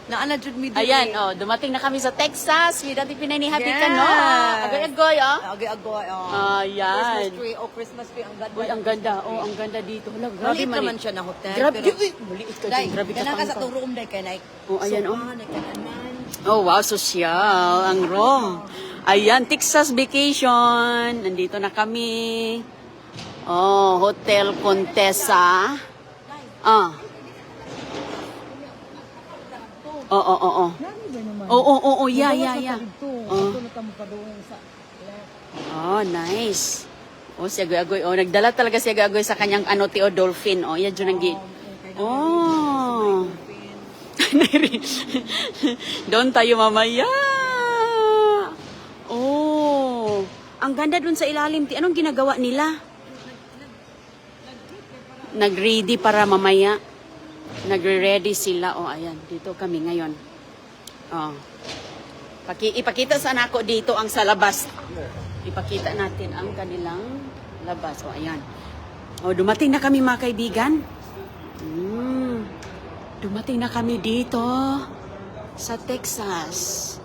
Naana jud mi diri. Ayan, oh, dumating na kami sa Texas. May dati pinanihati ka, no? Yes. Agoy-agoy, oh. Agoy-agoy, Ayan. Christmas tree, Christmas tree, ang ganda. Uy, ang ganda. Oh, ang ganda dito. Hala, grabe Maliit man. naman siya na hotel. Grabe, pero, uy, maliit ka Day, dyan. Grabe ka ganun ka sa pang- itong room, day, kaya na Oh, ayan, oh. nagkananan. Oh, wow, sosyal. Ang room. Ayan, Texas vacation. Nandito na kami. Oh, Hotel Contessa. Ah. Oo, oo, oo. Oo, oo, oo, yeah. Oh. Oh, nice. Oh, si Agoy-Agoy. Oh, nagdala talaga si Agoy-Agoy sa kanyang ano, Theodolphin. Oh, yan dyan ang Oh. Doon tayo mamaya. Oh. Ang ganda dun sa ilalim. Anong ginagawa nila? Nag-ready para mamaya. Nagre-ready sila. Oh, ayan. Dito kami ngayon. Oh. Ipakita sa anak ko dito ang sa labas. Ipakita natin ang kanilang labas. O, ayan. O, dumating na kami mga kaibigan. Dumating na kami dito sa Texas.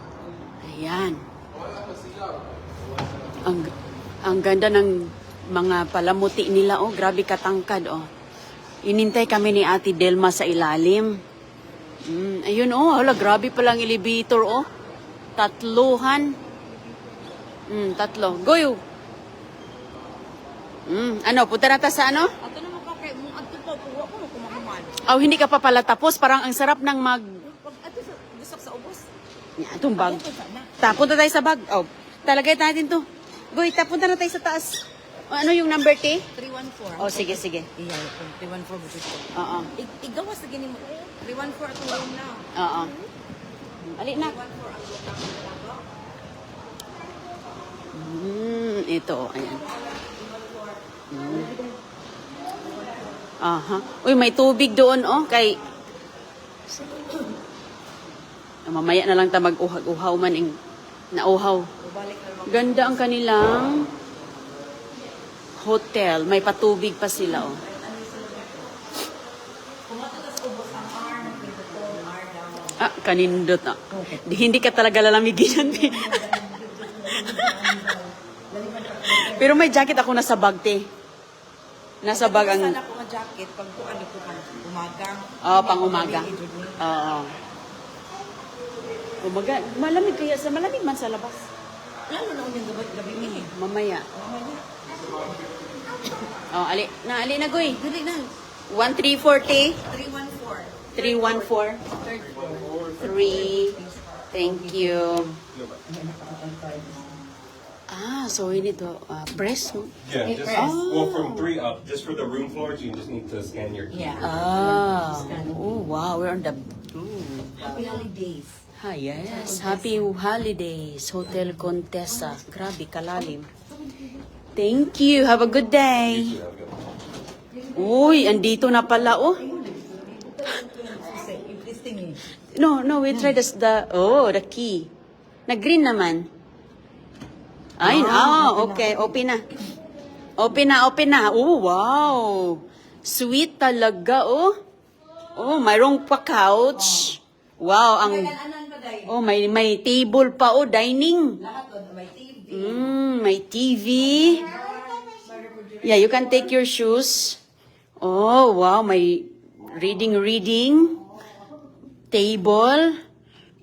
Ayan. Ang ganda ng mga palamuti nila. Oh, grabe katangkad. Oh. Inintay kami ni Ate Delma sa ilalim. Ayun, oh. Hala, grabe palang elevator, oh. Tatluhan. Tatlo. Goyo. Ano, punta na ta sa ano? Ato naman ka kay mong adto pa kuha ko kumahuman. Oh, hindi ka pa pala tapos. Parang ang sarap ng mag... Pag ato sa gusto sa ubos. Itong bag. Ato sana. Punta tayo sa bag. Oh, talagay natin to. Goy, punta na tayo sa taas. O, ano yung number T? 314. Oh, sige, sige. Iya, 314 budget ko. Oo. Igawas na gini mo. 314 atong room na. Oo. Ali na. 314 ang lupa. Ito, oh, ayan. Aha. Uy, may tubig doon, oh, kay... Mamaya na lang ta mag-uhaw man ing nauhaw. Ganda ang kanilang hotel. May patubig pa sila, oh. Kanindot, ah. Hindi ka talaga lalamigin yan, eh. Pero may jacket ako nasa bag, te. Nasa bag ang... Sana ko nga jacket pag ano ko pang umaga. Oo, pang umaga. Oo. Umaga, malamig kaya sa malamig man sa labas. Lalo na unyang gabi ni. Mamaya. Oh, ali na goy. Dili na. 1340 314. 314 3. Thank you. So we need to press, no? Yeah, just well from 3 up, just for the room floors, you just need to scan your key. Oh, wow, we're on the... Happy holidays. Yes. Happy holidays, Hotel Contessa. Grabe, kalalim. Thank you. Have a good day. Uy, andito na pala, oh. No, we tried the key. Nag-green naman. Ay, okay. Open na. Open na. Oh, wow. Sweet talaga, oh. Oh, mayroong pa couch. Wow, may table pa, oh, dining. May TV. Yeah, you can take your shoes. Oh, wow, may reading. Table.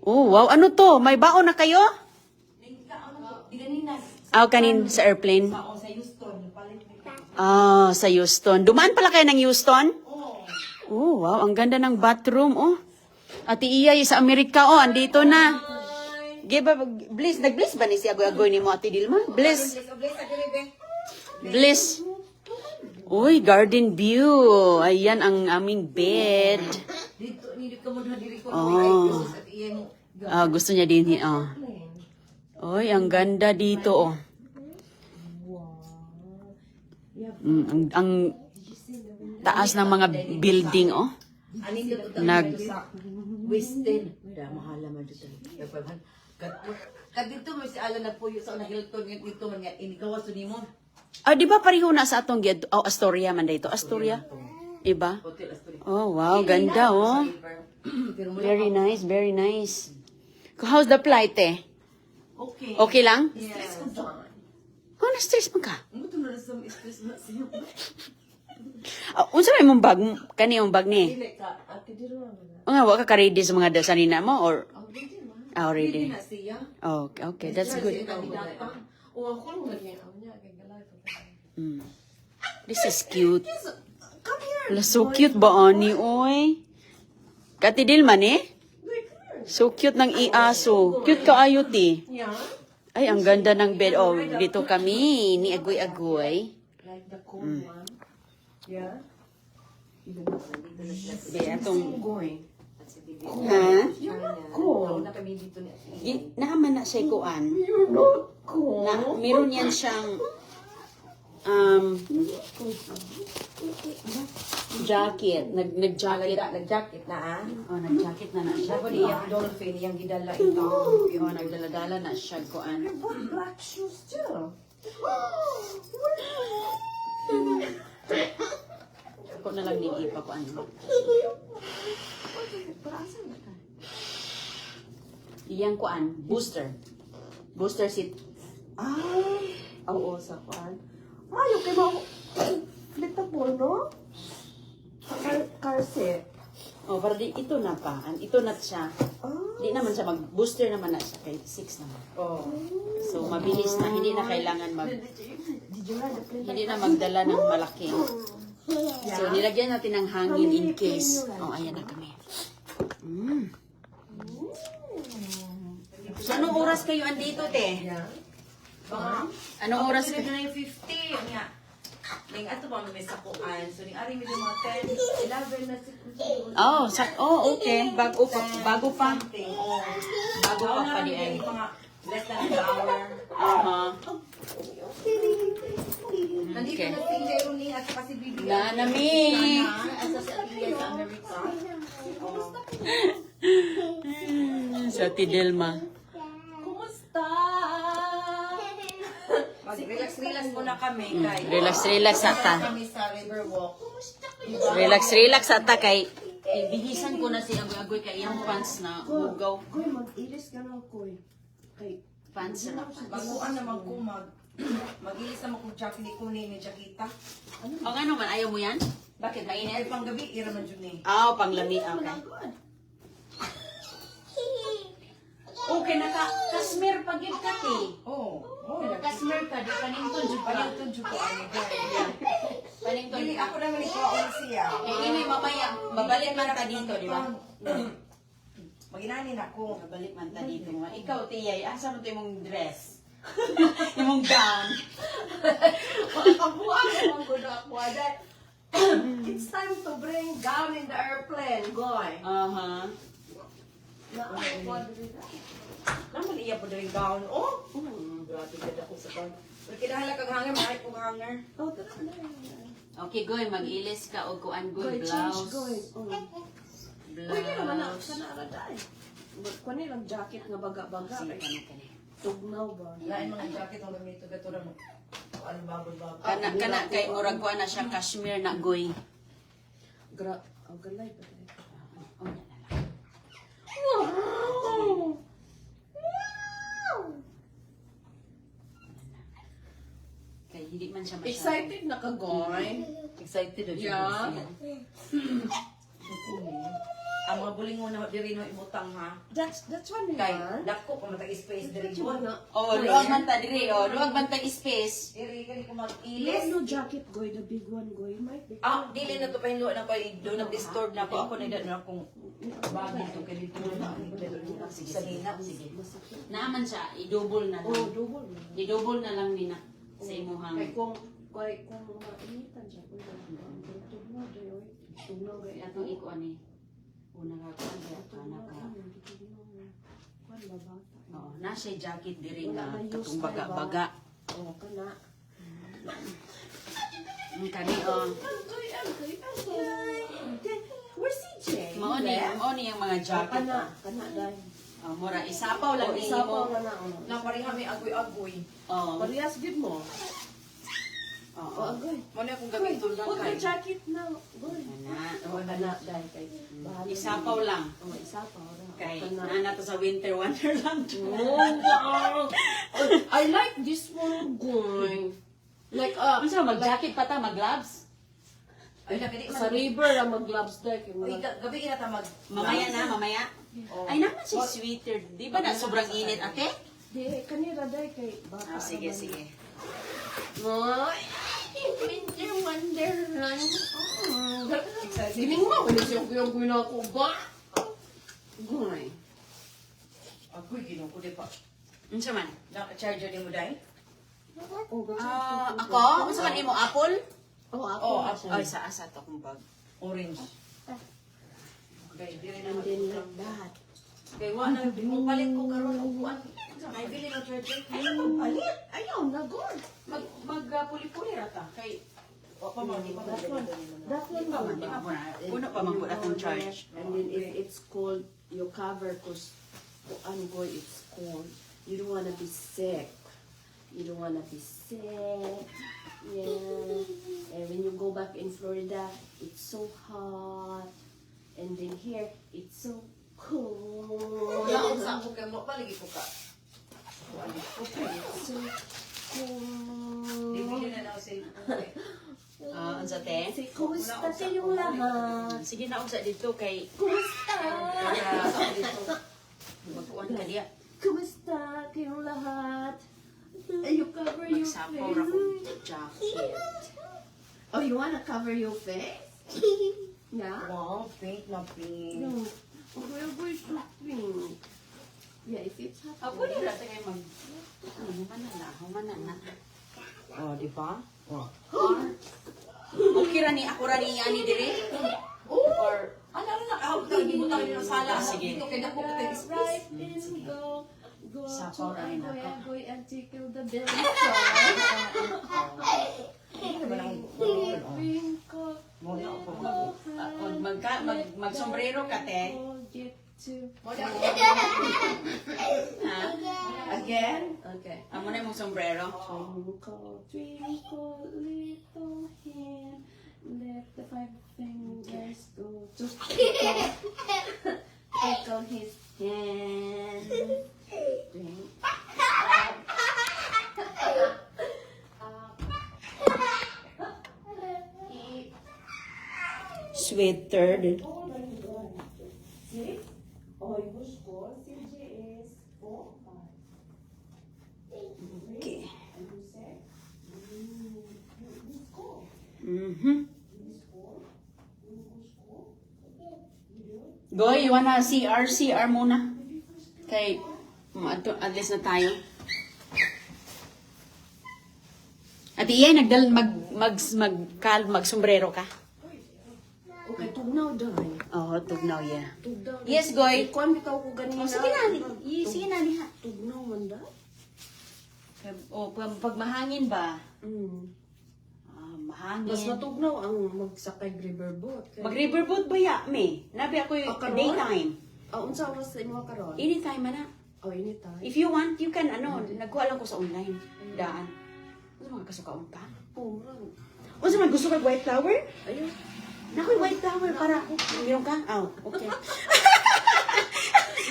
Oh, wow. Ano to? May baon na kayo? Kanin sa airplane? Sa Houston. Dumaan pala kayo ng Houston? Oh, wow. Ang ganda ng bathroom, oh. Ate Iya, sa Amerika, oh, andito na. Bliss. Nag-bliss ba ni si Agoy-Agoy ni mo, Ate Dilma? Bliss. Uy, garden view. Ayan ang aming bed. Oh. Gusto niya din. Uy, ang ganda dito, oh. Ang taas ng mga building, oh. Westin. Mahala man dito. Kadito mo si Alan nagpuyo sa Hilton dito man nga inigawas nimo. Di ba pareho na sa atong Astoria man dito? Astoria? Iba? Hotel Astoria. Oh, wow, ganda oh. Pero mula Very nice, very nice. How's the flight eh? Okay. Okay lang? Yes. Oh, na-stress mo ka? Ano ito na sa stress na siya? Unsa may mong bag? Kani yung bag ni? Dili ka. Ate, di rin naman. O nga, wa ka ka-ready sa mga sanina mo or Ang ready man. already? Ready na siya. Oh, okay, that's good. O ako lang lagi ang niya. Kaya galay pa. Mm. This is cute. Come here. Wala, so cute ba, Ani? Oy. Katidil man eh? So cute ng iaso. Cute ka ayot eh. Yeah. Ay, ang ganda ng bed. Oh, dito kami. Ni Agoy-Agoy. Like the cold one. Yeah. Be, atong... Going. Ha? Cool. Na kami dito ni Naman na siya kuan. You're not cool. Meron yan siyang... jacket. Nag-jacket. Nag-jacket na ah. Oh, nag-jacket na siya. Ako niya dolphin yung gidala ito. Oh, nagdala-dala na siya kuan. What black shoes too? Ako na lang din ipa kuan. Iyang kuan, booster. Booster seat. Oo, sa kwan. Ay, okay mo. Flippable, no? Car seat. Oh, pero di, ito na pa. Ito na siya. Di naman siya mag-booster naman na siya. Kay 6 naman. Oh. So, mabilis na. Hindi na kailangan Did you ride the plane? hindi na magdala ng malaki. So, nilagyan natin ng hangin in case. Oh, ayan na kami. So, anong oras kayo andito, te? Yeah. Anong oras Sila kayo? na yung 50. Nga. Ning ato ba may sakuan. So, ning ari mi mga 10, 11 na si Okay. Bago pa. something. Oh. Bago pa pa di ay. Mga less than an hour. Nandito Okay. na si Leonie at saka si Bibi. Nanami. At sa Atilia sa Amerika. Sa Tidelma. Kumusta? Mag-relax-relax muna kami. Kay. Relax ata. Kami sa Riverwalk. Relax ata kay bihisan ko na si Agoy kay iyang pants na bugaw. Koy, mag-ilis ka na, Koy. Kay, Pants na. Baguan naman ko mag-ilis naman kung jacket ni kunin ni Jakita. O ano man, ayaw mo yan? Bakit Ay, mainit? pang gabi, ira man dyan eh. Panglami. Okay. Okay, naka-kasmer pa gid ka, te. Oo. Naka-kasmer ka, di panington jud pa. Panintun dyan ko ano. Panington. Dili, ako naman ikaw ang siya. Ini mamaya, babalik man ta dito, di ba? Maginanin ako. Babalik man ta dito. Ikaw, tiyay, asa mo to imong dress? Imong gown. Kabuan naman ko na ako. It's time to bring gown in the airplane, goy. Aha. Naman iya po rin gown. Oh! Grabe ka ako sa gown. Pero kinahala kang hanger, mahal kong hanger. oh, tara na. Okay, goy, mag-ilis ka o kuan goy Koy, change, blouse. Koy. Oh. Uy, kaya naman na, sana ara dahil. Kuha nilang jacket nga baga-baga. Kay tugnaw ba? Lain mga jacket ang gamito ka ito na ano bagod-bagod. Kana kay murag kuan na siya cashmere na goy. Galay ba tayo? Oh, Wow! kay hindi man siya masyado. Excited na ka, Goy? Excited na Yeah. Ang mga bulingon na diri no ibutang ha. That's one Kay yan. dako pa matag space diri That's mo. one na. Oh, luwag man ta diri, oh, luwag man ta space. Diri kani ko Yes. mag-ilis. No jacket, Goy. The big one, Goy. Might be. Dili na to pahinlo na kay do na disturb na ako na na akong bagi to kay dito na sige salina. Sige. Naaman siya, i-double na Oh, lang. double. I-double na lang nina sa imuhang. Kay kung mainitan siya, Goy. Tugnaw, Goy. Tugnaw, Goy. Atong iko ani. Una ka kuan kaya kana ka. Kuan ba bata? Oo, na siya jacket diri Wala nga na use katong na baga-baga. Oh, kana. Kani oh. Where's CJ? Mao ni ang mga jacket. Kana, kana dahil. Oh, mura isapaw lang ni Isa pa mo. na na. Na pari kami agoy-agoy. Oh. Parehas gid mo. Oo. Agoy. Muna akong Goy, gamiton lang huwag kay. ka jacket na. Goy. Ana. Huwag ka na, dahil kay. bahala Isapaw na. lang. Oh, isapaw lang. Kay, Kana. nana to sa winter wonderland. Oh, wow. I like this one, Goy. Like, Ano sa mag-jacket pa ta, mag-gloves? Ay, nakadi sa river, mag-gloves like. Uy, gabi ka na mag... Mamaya na, mamaya. Oh. Ay, naman si sweeter. Di ba na sobrang init, ate? Di, kanira dahil kay bata. Sige, naman. sige. Ay, winter wonderland. Giling mo, wala siyang kuyang-kuya ko ba? Goy. Agoy, ginong ko di pa. Ano sa man? Naka-charger ni mo dahil? Ako? Ano sa man imo? Apple? Oh, ako. Oh, Ay, sa asa to kung bag. Orange. Okay, di rin And naman. then like that. Kaya wala na, kung palit ko karon og kuan. Ay, bili ng charger. Ay, palit. Ayaw, nagod. Mag-puli-puli rata. Kay, O, pa mo, di pa That one, that one pa man, ba? di pa muna. Puno pa man po atong charge. And then if it's cold, you cover because boy, it's cold. You don't wanna be sick. You don't wanna be sick. Yeah. And when you go back in Florida, it's so hot. And then here, it's so cold. Wala akong sa ako kay mo, paligi ko ka. It's so Di cold. bili na ako sa okay. Ano sa te? Say, kumusta kayong lahat? Sige na usa dito kay Kumusta? magkuan ka diya. Kumusta kayong lahat? You cover your Magsapaw ra ko face. jacket. Oh, you wanna cover your face? Yeah? Wow, pink na pink. No. Oh, where is the pink? Yeah, if it's hot. Ah, pwede ra kay mag humana na. Oh, di ba? Oh. Okay ra ni ako ra ni ani dire. Or Ano na ako hindi mo tayo ng sala. Sige. Dito kay dako kay space. Right, then go. Go Sapaw to ra rin Agoy, ako. Agoy, and tickle the belly. Hindi naman ako. Twinkle, Muna ako. mag-sombrero ka te. get to. Muna ako. Ha? Again? Okay. Amo na yung sombrero. Twinkle, twinkle, little hand, let the five fingers go to twinkle, twinkle his hand. Twinkle. Sweater. See? Oh, your score, CJ is 4, 5. Okay. And you say, you score. Mhm. You score. You score. Goy, you wanna CR muna? Kay, alis na tayo. At iyan, mag-sombrero ka? Okay, tugnaw dahil. Oo, tugnaw, yeah. Tugnaw. Yes, Goy. Kuan bitaw ko ganina. Oh, sige na, sige na, liha. Tugnaw man dahil. O, pag mahangin ba? Mm. Mahangin. Mas matugnaw ang magsakay riverboat. Mag-riverboat ba ya, me? Nabi ako yung karon? daytime. Unsa was sa imo karon? Anytime man na. Oh, anytime. If you want, you can, nagkuha lang ko sa online. Daan. Ano mga kasukaon ka? Oh, man. O sa gusto ka white flower? Ayun. Naku, white flower para ako. Meron ka? Oh, okay.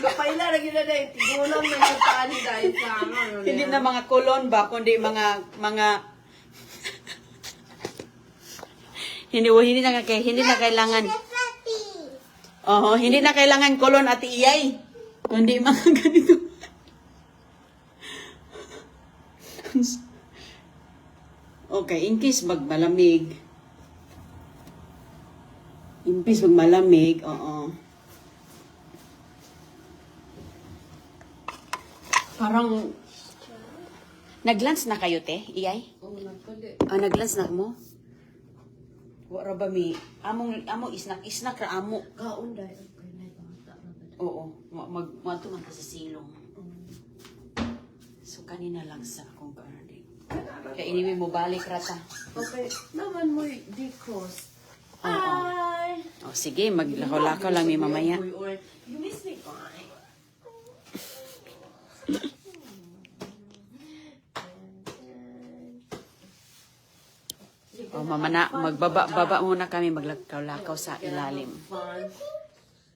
Kapaila na gina dahil. Tigulang na yung tani dahil sa ano. Hindi na mga kulon ba, kundi mga hindi na kailangan. Hindi na kailangan kulon at iyay. Kundi mga ganito. Okay, in case magmalamig. In case magmalamig, oo. Parang nag-lunch na kayo, te? Iyay? Oh, nagpali. Nag-lunch na mo? Wala ba mi? Among isnak ra amo. Kaon dahil. Okay, na bata na ba? Oo, magtuman ka sa silong. So kanina lang sa akong garden. Kaya anyway mo balik rata. Okay, naman mo di-cross. Oo. Hi! Oh, sige, maglakaw-lakaw lang mi mamaya. You miss me, bye. O mamana, magbaba muna kami, maglakaw-lakaw sa ilalim. Fun.